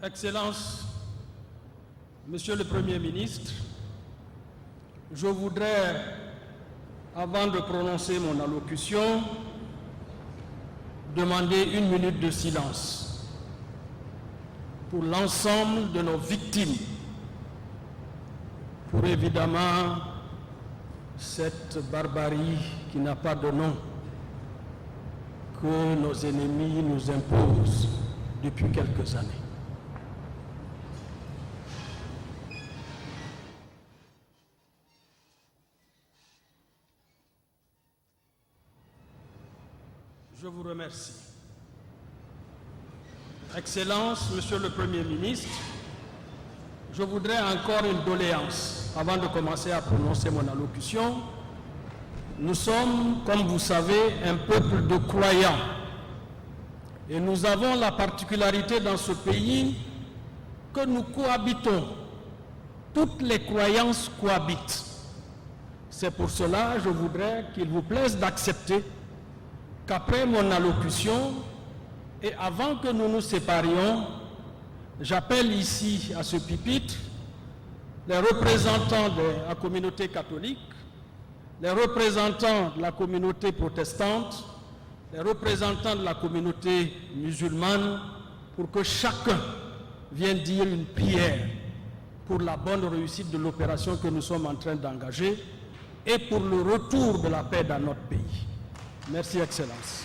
Excellences, Monsieur le Premier ministre, je voudrais, avant de prononcer mon allocution, demander 1 minute de silence pour l'ensemble de nos victimes, pour évidemment cette barbarie qui n'a pas de nom, que nos ennemis nous imposent depuis quelques années. Je vous remercie. Excellence, Monsieur le Premier ministre, je voudrais encore une doléance avant de commencer à prononcer mon allocution. Nous sommes, comme vous savez, un peuple de croyants. Et nous avons la particularité dans ce pays que nous cohabitons. Toutes les croyances cohabitent. C'est pour cela que je voudrais qu'il vous plaise d'accepter qu'après mon allocution, et avant que nous nous séparions, j'appelle ici à ce pupitre les représentants de la communauté catholique, les représentants de la communauté protestante, les représentants de la communauté musulmane, pour que chacun vienne dire une prière pour la bonne réussite de l'opération que nous sommes en train d'engager et pour le retour de la paix dans notre pays. Merci, Excellence.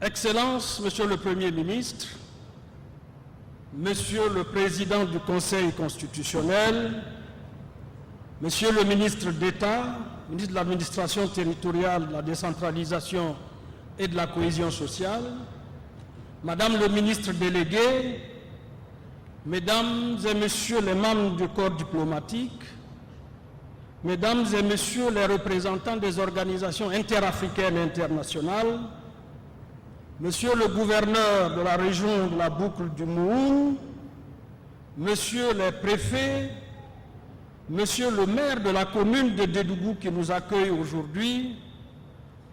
Excellence, Monsieur le Premier ministre, Monsieur le Président du Conseil constitutionnel, Monsieur le ministre d'État, ministre de l'Administration territoriale, de la décentralisation et de la cohésion sociale, Madame le ministre délégué, Mesdames et Messieurs les membres du corps diplomatique, Mesdames et Messieurs les représentants des organisations interafricaines et internationales, Monsieur le gouverneur de la région de la boucle du Moun, Monsieur les préfets, Monsieur le maire de la commune de Dédougou qui nous accueille aujourd'hui,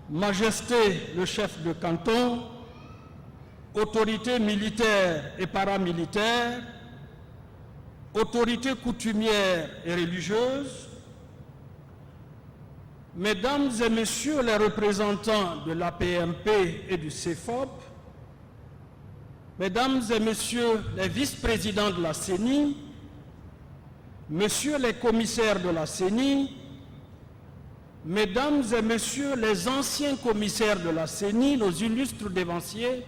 Majesté le chef de canton, autorités militaires et paramilitaires, autorités coutumières et religieuses, Mesdames et Messieurs les représentants de l'APMP et du CEFOP, Mesdames et Messieurs les vice-présidents de la CENI, Messieurs les commissaires de la CENI, Mesdames et Messieurs les anciens commissaires de la CENI, nos illustres dévanciers,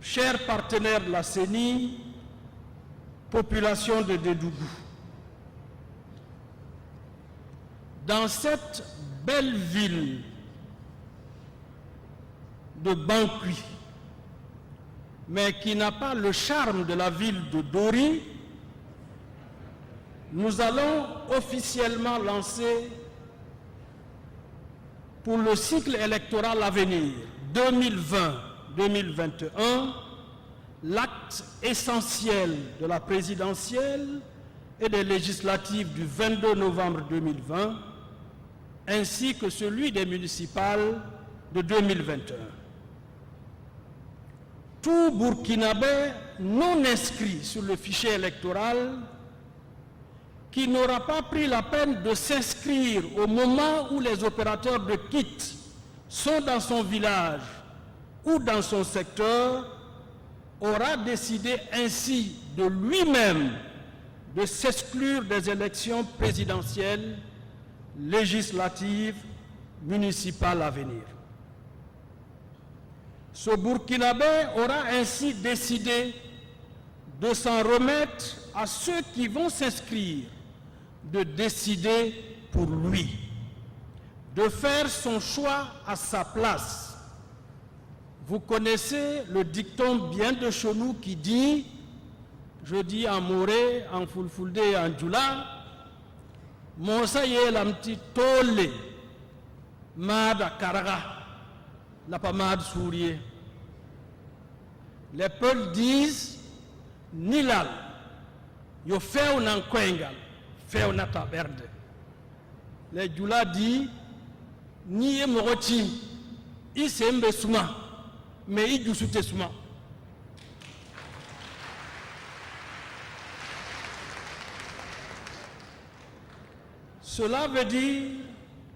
chers partenaires de la CENI, population de Dédougou. Dans cette belle ville de Bankui, mais qui n'a pas le charme de la ville de Dori, nous allons officiellement lancer pour le cycle électoral à venir, 2020-2021, l'acte essentiel de la présidentielle et des législatives du 22 novembre 2020, ainsi que celui des municipales de 2021. Tout Burkinabé non inscrit sur le fichier électoral qui n'aura pas pris la peine de s'inscrire au moment où les opérateurs de kit sont dans son village ou dans son secteur aura décidé ainsi de lui-même de s'exclure des élections présidentielles, législatives, municipales à venir. Ce Burkinabé aura ainsi décidé de s'en remettre à ceux qui vont s'inscrire, de décider pour lui, de faire son choix à sa place. Vous connaissez le dicton bien de chez nous qui dit, je dis en Moré, en Fulfulde et en Djoula, Monsa yelamti tole, Mada Karaga, la Pamade Sourier. Les peuples disent, Nilal, yo feu nan kwengal, feu na taberde. Les Djoula disent, Niye Morotim, isembe suma mais idusute suma. Cela veut dire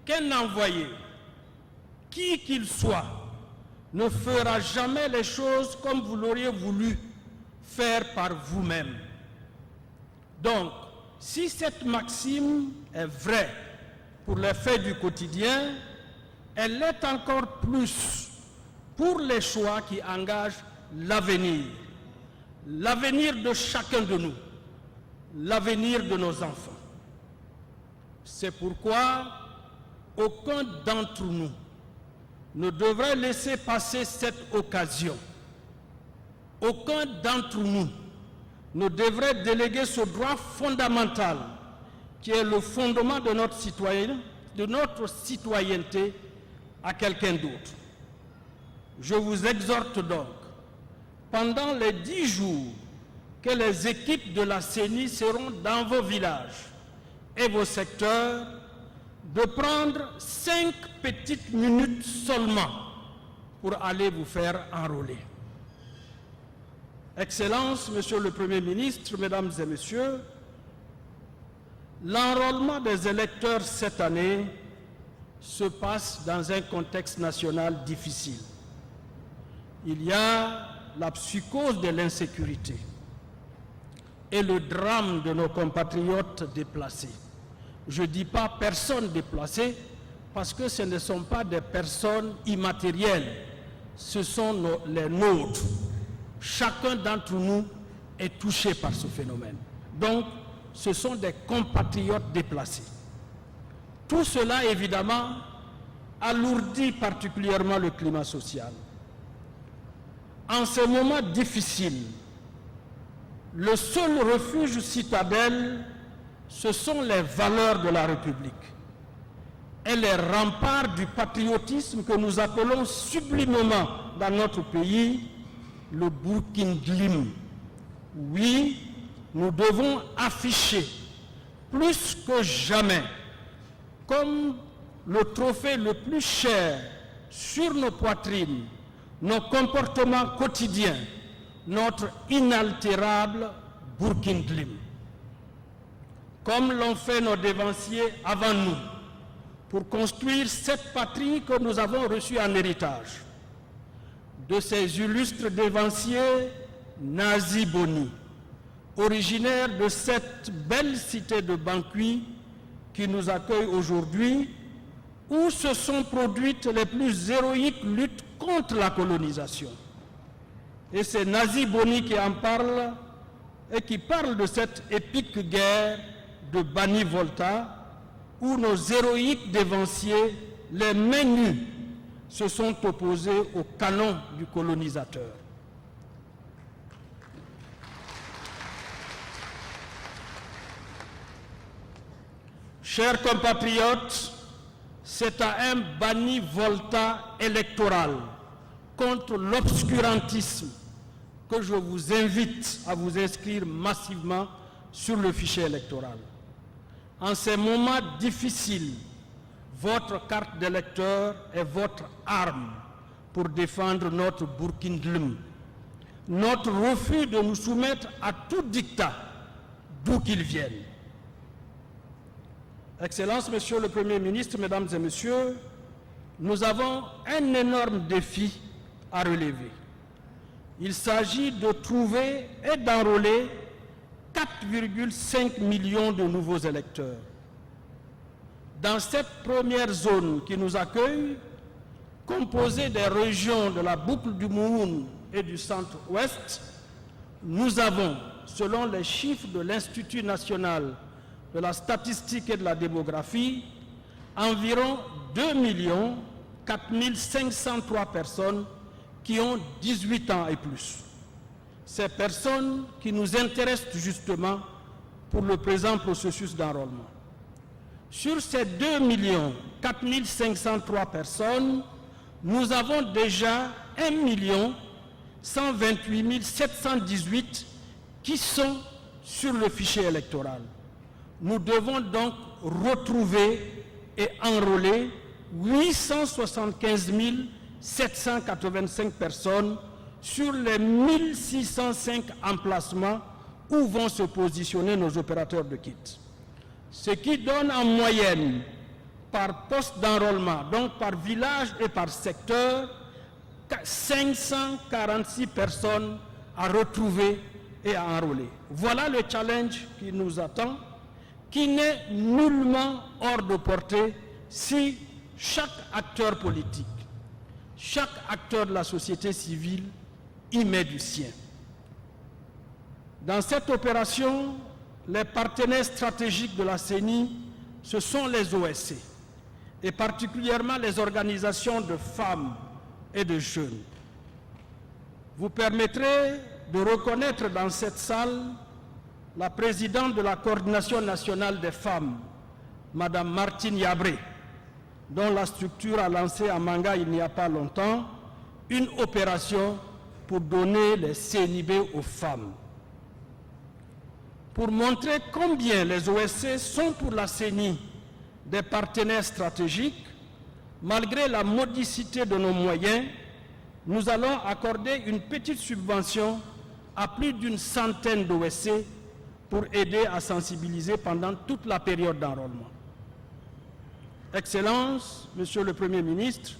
qu'un envoyé, qui qu'il soit, ne fera jamais les choses comme vous l'auriez voulu faire par vous-même. Donc, si cette maxime est vraie pour les faits du quotidien, elle l'est encore plus pour les choix qui engagent l'avenir de chacun de nous, l'avenir de nos enfants. C'est pourquoi aucun d'entre nous ne devrait laisser passer cette occasion. Aucun d'entre nous ne devrait déléguer ce droit fondamental qui est le fondement de notre citoyenneté à quelqu'un d'autre. Je vous exhorte donc, pendant les 10 jours que les équipes de la CENI seront dans vos villages et vos secteurs, de prendre 5 petites minutes seulement pour aller vous faire enrôler. Excellences, Monsieur le Premier ministre, Mesdames et Messieurs, l'enrôlement des électeurs cette année se passe dans un contexte national difficile. Il y a la psychose de l'insécurité et le drame de nos compatriotes déplacés. Je ne dis pas personnes déplacées parce que ce ne sont pas des personnes immatérielles, ce sont les nôtres. Chacun d'entre nous est touché par ce phénomène. Donc, ce sont des compatriotes déplacés. Tout cela, évidemment, alourdit particulièrement le climat social. En ces moments difficiles, le seul refuge citadelle, ce sont les valeurs de la République et les remparts du patriotisme que nous appelons sublimement dans notre pays le Burkindlim. Oui, nous devons afficher plus que jamais comme le trophée le plus cher sur nos poitrines, nos comportements quotidiens, notre inaltérable Burkindlim. Comme l'ont fait nos dévanciers avant nous, pour construire cette patrie que nous avons reçue en héritage. De ces illustres dévanciers, Nazi Boni, originaire de cette belle cité de Bangui qui nous accueille aujourd'hui, où se sont produites les plus héroïques luttes contre la colonisation. Et c'est Nazi Boni qui en parle et qui parle de cette épique guerre de Bani Volta, où nos héroïques dévanciers, les mains nues, se sont opposés au canon du colonisateur. Chers compatriotes, c'est à un Bani Volta électoral contre l'obscurantisme que je vous invite à vous inscrire massivement sur le fichier électoral. En ces moments difficiles, votre carte d'électeur est votre arme pour défendre notre Burkindlim, notre refus de nous soumettre à tout dictat, d'où qu'il vienne. Excellences, Monsieur le Premier ministre, Mesdames et Messieurs, nous avons un énorme défi à relever. Il s'agit de trouver et d'enrôler 4,5 millions de nouveaux électeurs. Dans cette première zone qui nous accueille, composée des régions de la boucle du Mouhoun et du centre-ouest, nous avons, selon les chiffres de l'Institut national de la statistique et de la démographie, environ 2 4 503 personnes qui ont 18 ans et plus. Ces personnes qui nous intéressent justement pour le présent processus d'enrôlement. Sur ces 2 4 503 personnes, nous avons déjà 1 128 718 qui sont sur le fichier électoral. Nous devons donc retrouver et enrôler 875 785 personnes sur les 1605 emplacements où vont se positionner nos opérateurs de kits. Ce qui donne en moyenne, par poste d'enrôlement, donc par village et par secteur, 546 personnes à retrouver et à enrôler. Voilà le challenge qui nous attend, qui n'est nullement hors de portée si chaque acteur politique, chaque acteur de la société civile y met du sien. Dans cette opération, les partenaires stratégiques de la CENI, ce sont les OSC, et particulièrement les organisations de femmes et de jeunes. Vous permettrez de reconnaître dans cette salle la présidente de la Coordination nationale des femmes, Madame Martine Yabré, dont la structure a lancé à Manga il n'y a pas longtemps une opération pour donner les CNIB aux femmes. Pour montrer combien les OSC sont pour la CENI des partenaires stratégiques, malgré la modicité de nos moyens, nous allons accorder une petite subvention à plus d'une centaine d'OSC pour aider à sensibiliser pendant toute la période d'enrôlement. Excellences, Monsieur le Premier ministre,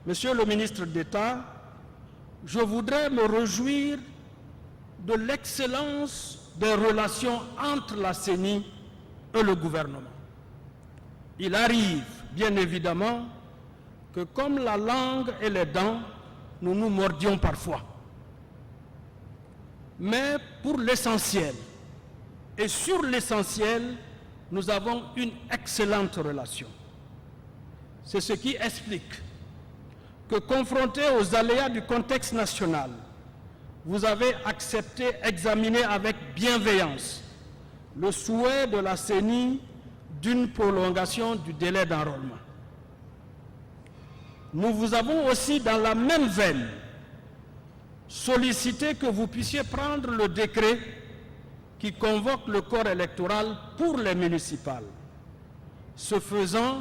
Monsieur le ministre d'État, je voudrais me réjouir de l'excellence des relations entre la CENI et le gouvernement. Il arrive, bien évidemment, que comme la langue et les dents, nous nous mordions parfois. Mais pour l'essentiel, et sur l'essentiel, nous avons une excellente relation. C'est ce qui explique que, confrontés aux aléas du contexte national, vous avez accepté, examiné avec bienveillance le souhait de la CENI d'une prolongation du délai d'enrôlement. Nous vous avons aussi, dans la même veine, sollicité que vous puissiez prendre le décret qui convoque le corps électoral pour les municipales. Ce faisant,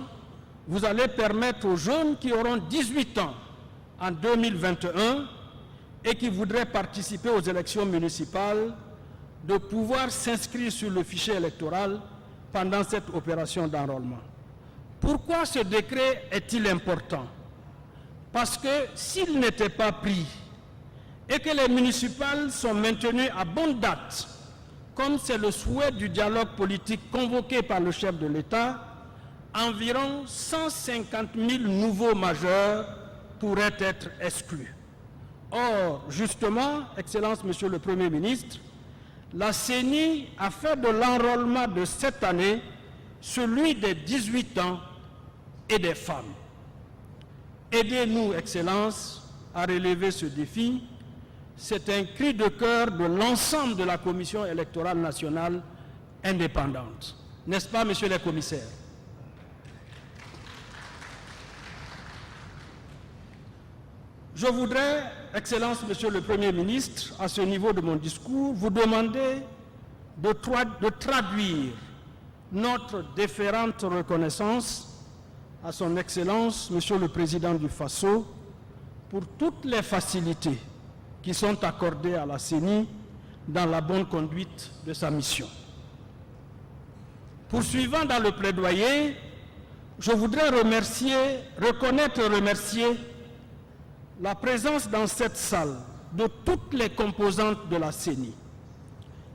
vous allez permettre aux jeunes qui auront 18 ans en 2021 et qui voudraient participer aux élections municipales de pouvoir s'inscrire sur le fichier électoral pendant cette opération d'enrôlement. Pourquoi ce décret est-il important? Parce que s'il n'était pas pris et que les municipales sont maintenues à bonne date, comme c'est le souhait du dialogue politique convoqué par le chef de l'État, environ 150 000 nouveaux majeurs pourraient être exclus. Or, justement, Excellence, Monsieur le Premier ministre, la CENI a fait de l'enrôlement de cette année celui des 18 ans et des femmes. Aidez-nous, Excellence, à relever ce défi. C'est un cri de cœur de l'ensemble de la Commission électorale nationale indépendante. N'est-ce pas, Messieurs les commissaires? Je voudrais, Excellence, Monsieur le Premier ministre, à ce niveau de mon discours, vous demander de traduire notre déférente reconnaissance à son Excellence, Monsieur le Président du Faso, pour toutes les facilités qui sont accordées à la CENI dans la bonne conduite de sa mission. Poursuivant dans le plaidoyer, je voudrais reconnaître et remercier la présence dans cette salle de toutes les composantes de la CENI,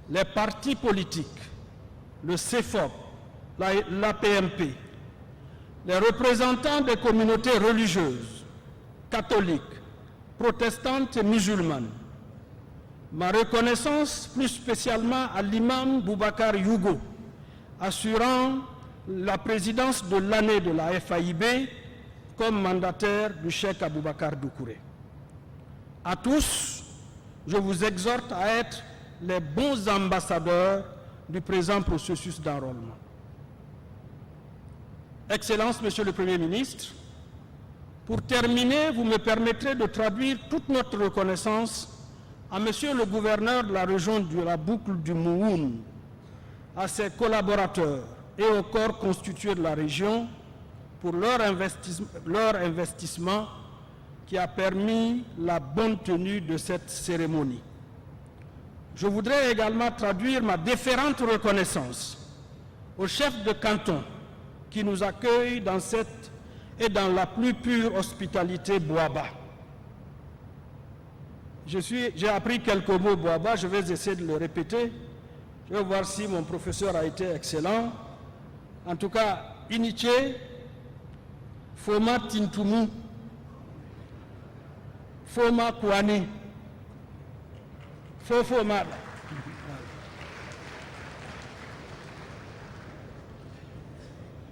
les partis politiques, le CEFOP, l'APMP, les représentants des communautés religieuses, catholiques, protestantes et musulmanes. Ma reconnaissance plus spécialement à l'imam Boubacar Yougo, assurant la présidence de l'année de la FAIB comme mandataire du Cheikh Aboubacar Doucouré. À tous, je vous exhorte à être les bons ambassadeurs du présent processus d'enrôlement. Excellence, Monsieur le Premier ministre, pour terminer, vous me permettrez de traduire toute notre reconnaissance à Monsieur le gouverneur de la région de la boucle du Mouhoun, à ses collaborateurs et au corps constitué de la région pour leur investissement qui a permis la bonne tenue de cette cérémonie. Je voudrais également traduire ma déférente reconnaissance au chef de canton qui nous accueille dans cette et dans la plus pure hospitalité Boaba. J'ai appris quelques mots Boaba, je vais essayer de le répéter. Je vais voir si mon professeur a été excellent. En tout cas, Iniche, Foma Tintumu, Foma Kouani, Fofoma.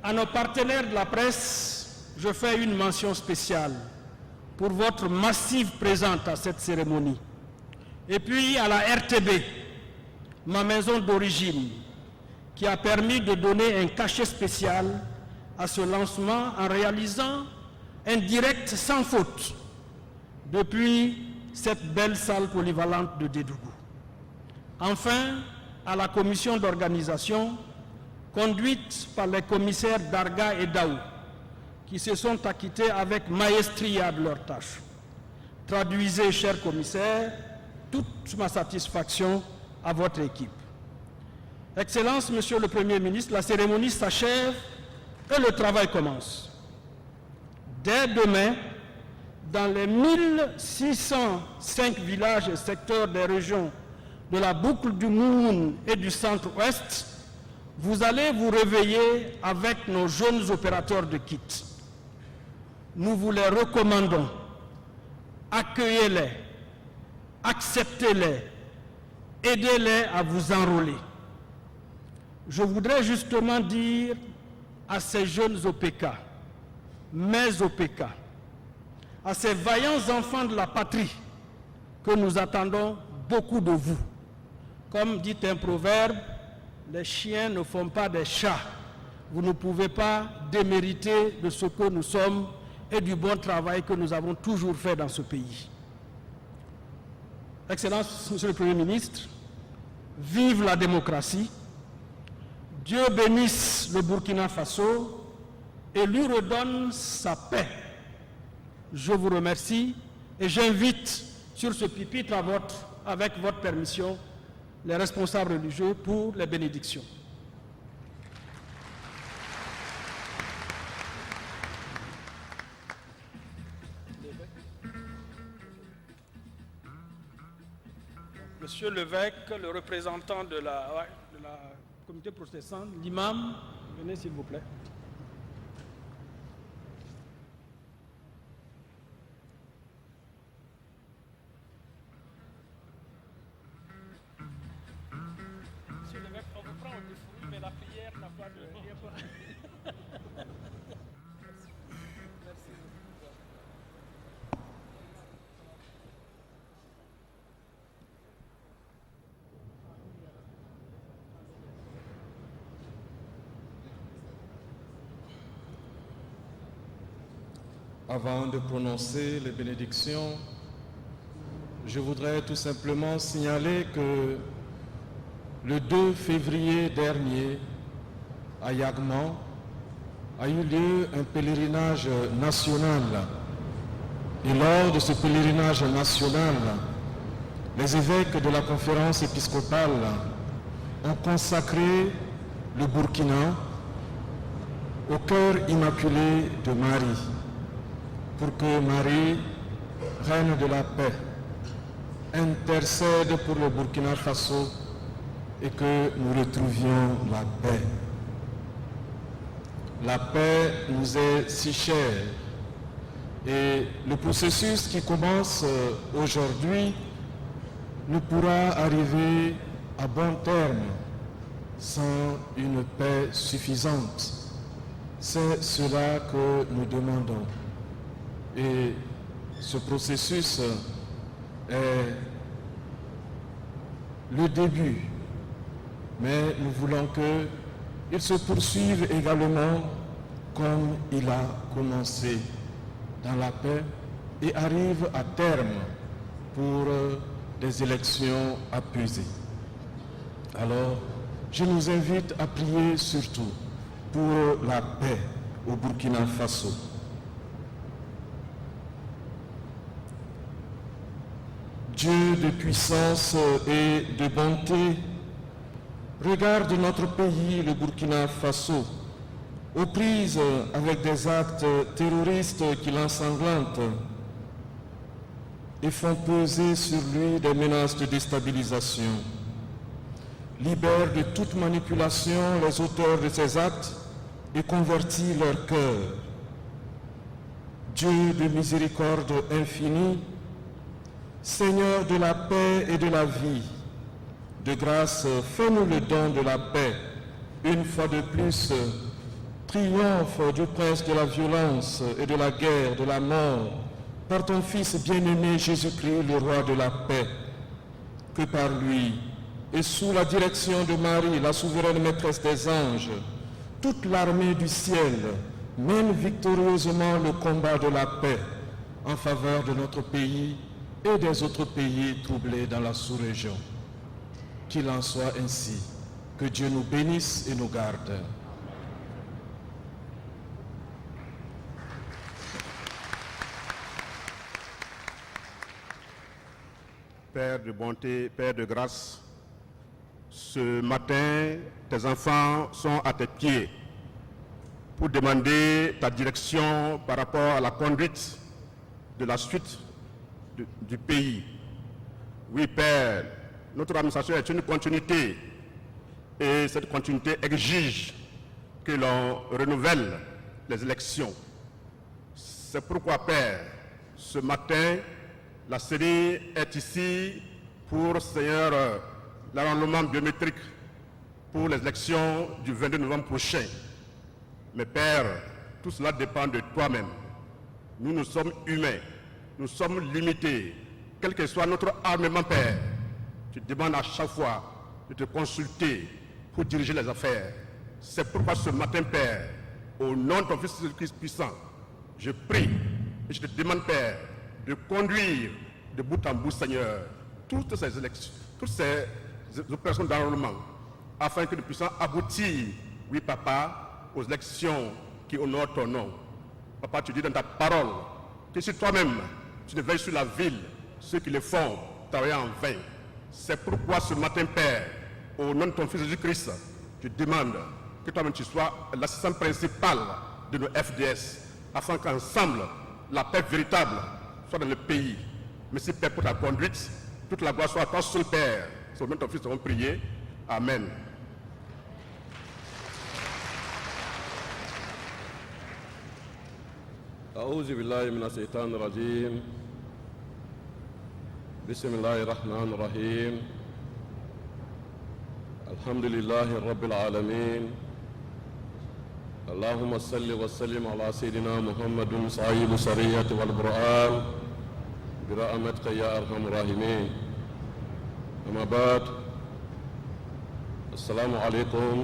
À nos partenaires de la presse, je fais une mention spéciale pour votre massive présence à cette cérémonie. Et puis à la RTB, ma maison d'origine, qui a permis de donner un cachet spécial à ce lancement en réalisant un direct sans faute depuis cette belle salle polyvalente de Dédougou. Enfin, à la commission d'organisation, conduite par les commissaires Darga et Daou, qui se sont acquittés avec maestria de leurs tâches. Traduisez, chers commissaires, toute ma satisfaction à votre équipe. Excellence, Monsieur le Premier ministre, la cérémonie s'achève et le travail commence. Dès demain, dans les 1605 villages et secteurs des régions de la boucle du Moun et du centre-ouest, vous allez vous réveiller avec nos jeunes opérateurs de kits. Nous vous les recommandons. Accueillez-les, acceptez-les, aidez-les à vous enrôler. Je voudrais justement dire à ces jeunes OPK, mes OPK, à ces vaillants enfants de la patrie, que nous attendons beaucoup de vous. Comme dit un proverbe, les chiens ne font pas des chats. Vous ne pouvez pas démériter de ce que nous sommes et du bon travail que nous avons toujours fait dans ce pays. Excellence, Monsieur le Premier ministre, vive la démocratie, Dieu bénisse le Burkina Faso et lui redonne sa paix. Je vous remercie et j'invite sur ce pupitre avec votre permission, les responsables religieux pour les bénédictions. Monsieur l'évêque, le représentant de la communauté protestante, l'imam, venez s'il vous plaît. Monsieur l'évêque, on vous prend au défourri, mais la prière n'a pas de... Merci. Avant de prononcer les bénédictions, je voudrais tout simplement signaler que le 2 février dernier, à Yagman, a eu lieu un pèlerinage national. Et lors de ce pèlerinage national, les évêques de la conférence épiscopale ont consacré le Burkina au cœur immaculé de Marie, pour que Marie, reine de la paix, intercède pour le Burkina Faso et que nous retrouvions la paix. La paix nous est si chère et le processus qui commence aujourd'hui ne pourra arriver à bon terme sans une paix suffisante. C'est cela que nous demandons. Et ce processus est le début, mais nous voulons qu'il se poursuive également comme il a commencé dans la paix et arrive à terme pour des élections apaisées. Alors, je nous invite à prier surtout pour la paix au Burkina Faso. Dieu de puissance et de bonté, regarde notre pays, le Burkina Faso, aux prises avec des actes terroristes qui l'ensanglantent et font peser sur lui des menaces de déstabilisation. Libère de toute manipulation les auteurs de ces actes et convertit leur cœur. Dieu de miséricorde infinie, Seigneur de la paix et de la vie, de grâce, fais-nous le don de la paix, une fois de plus, triomphe du prince de la violence et de la guerre, de la mort, par ton Fils bien-aimé Jésus-Christ, le roi de la paix, que par lui, et sous la direction de Marie, la souveraine maîtresse des anges, toute l'armée du ciel mène victorieusement le combat de la paix en faveur de notre pays et des autres pays troublés dans la sous-région. Qu'il en soit ainsi. Que Dieu nous bénisse et nous garde. Père de bonté, Père de grâce, ce matin, tes enfants sont à tes pieds pour demander ta direction par rapport à la conduite de la suite du pays. Oui, Père, notre administration est une continuité et cette continuité exige que l'on renouvelle les élections. C'est pourquoi, Père, ce matin, la CENI est ici pour, Seigneur, l'enrôlement biométrique pour les élections du 22 novembre prochain. Mais Père, tout cela dépend de toi-même. Nous sommes humains, nous sommes limités. Quel que soit notre armement, Père, tu demandes à chaque fois de te consulter pour diriger les affaires. C'est pourquoi ce matin, Père, au nom de ton Fils Jésus-Christ puissant, je prie et je te demande, Père, de conduire de bout en bout, Seigneur, toutes ces élections, toutes ces opérations d'enrôlement, afin que nous puissions aboutir, oui, Papa, aux élections qui honorent ton nom. Papa, tu dis dans ta parole que si toi-même, tu ne veilles sur la ville, ceux qui le font travaillent en vain. C'est pourquoi ce matin, Père, au nom de ton Fils Jésus-Christ, je demande que toi-même tu sois l'assistant principal de nos FDS, afin qu'ensemble, la paix véritable soit dans le pays. Merci, Père, pour ta conduite. Toute la gloire soit à toi seul, Père. C'est au nom de ton Fils que nous avons prié. Amen. أعوذ بالله من الشيطان الرجيم بسم الله الرحمن الرحيم الحمد لله رب العالمين اللهم صل وسلم على سيدنا محمد صاحب الشريعة والقرآن برحمتك يا أرحم الراحمين أما بعد السلام عليكم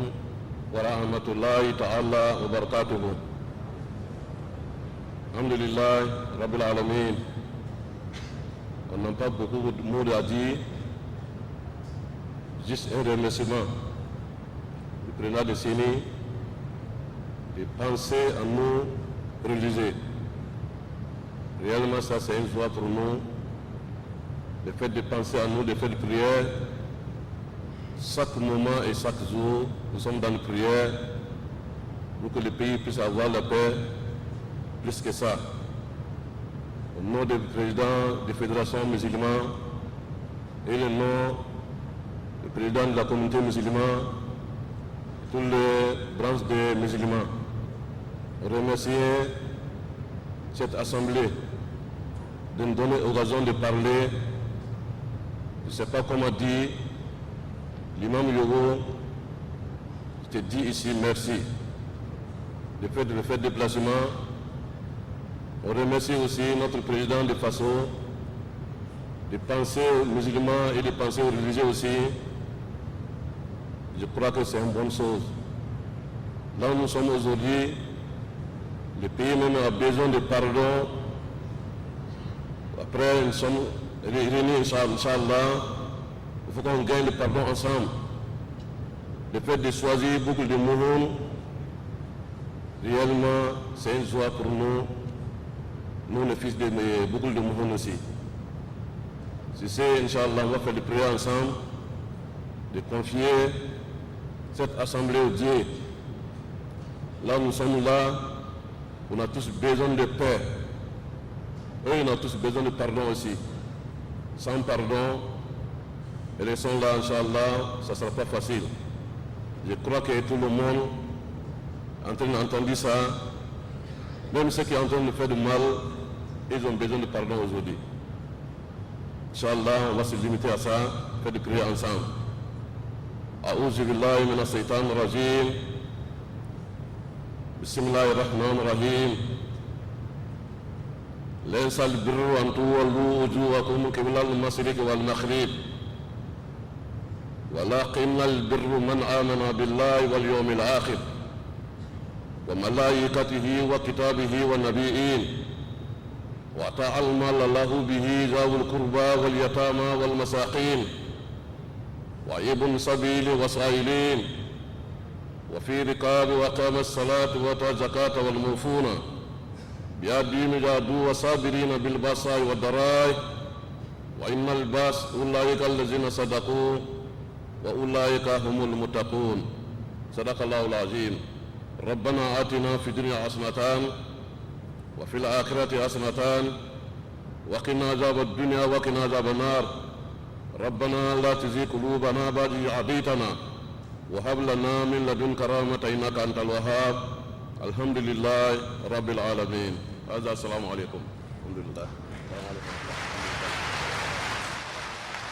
ورحمة الله تعالى وبركاته Alhamdulillah, Rabbil Alamin. On n'a pas beaucoup de mots à dire, juste un remerciement du président de CENI de penser à nous religieux. Réellement, ça c'est une joie pour nous, le fait de penser à nous, de faire de prière. Chaque moment et chaque jour, nous sommes dans la prière pour que le pays puisse avoir la paix. Plus que ça, au nom du président de la Fédération musulmane et le nom du président de la communauté musulmane, toutes les branches des musulmans, remercier cette assemblée de nous donner l'occasion de parler. Je ne sais pas comment dire, l'imam Yogo, je te dis ici merci. Le fait de faire déplacement. On remercie aussi notre président de Faso de penser aux musulmans et de penser aux religieux aussi. Je crois que c'est une bonne chose. Là où nous sommes aujourd'hui, le pays même a besoin de pardon. Après, nous sommes réunis, Inch'Allah. Il faut qu'on gagne le pardon ensemble. Le fait de choisir beaucoup de Mouhoun, réellement, c'est une joie pour nous. Nous, les fils de beaucoup de Mouhoun aussi. Si c'est, Inch'Allah, on va faire des prières ensemble, de confier cette assemblée au Dieu. Là, nous sommes là, on a tous besoin de paix. Eux, on a tous besoin de pardon aussi. Sans pardon, et ils sont là, Inch'Allah, ça ne sera pas facile. Je crois que tout le monde en train d'entendre ça, même ceux qui sont en train de faire du mal, ils ont besoin de pardon aujourd'hui. Inch'Allah, on va se limiter à ça, faire des prières ensemble. A'udhu billahi minash shaitanir rajim. Bismillahir rahmanir rahim. Laysa al-birru an tuwallu wujuhakum qibla al-mashriqi wal-maghrib. ولكن البر من آمن بالله واليوم الآخر وملائكته وكتابه والنبيين وأطاع المال له به ذوي القربى واليتامى والمساكين وابن سبيل والسائلين وفي رقاب وأقام الصلاة وآتى الزكاة والموفون بأيديهم جادوا وصابرين بالبأساء والضراء وإن الباس أولئك الذين صدقوا وأولئك هم المتقون. صدق الله العظيم. ربنا آتنا في الدنيا حسنة وفي الآخرة حسنة وقنا عذاب الدنيا وقنا عذاب النار. ربنا لا تزغ قلوبنا بعد إذ هديتنا وهب لنا من لدنك رحمة إنك أنت الوهاب. الحمد لله رب العالمين. هذا السلام عليكم. الحمد لله.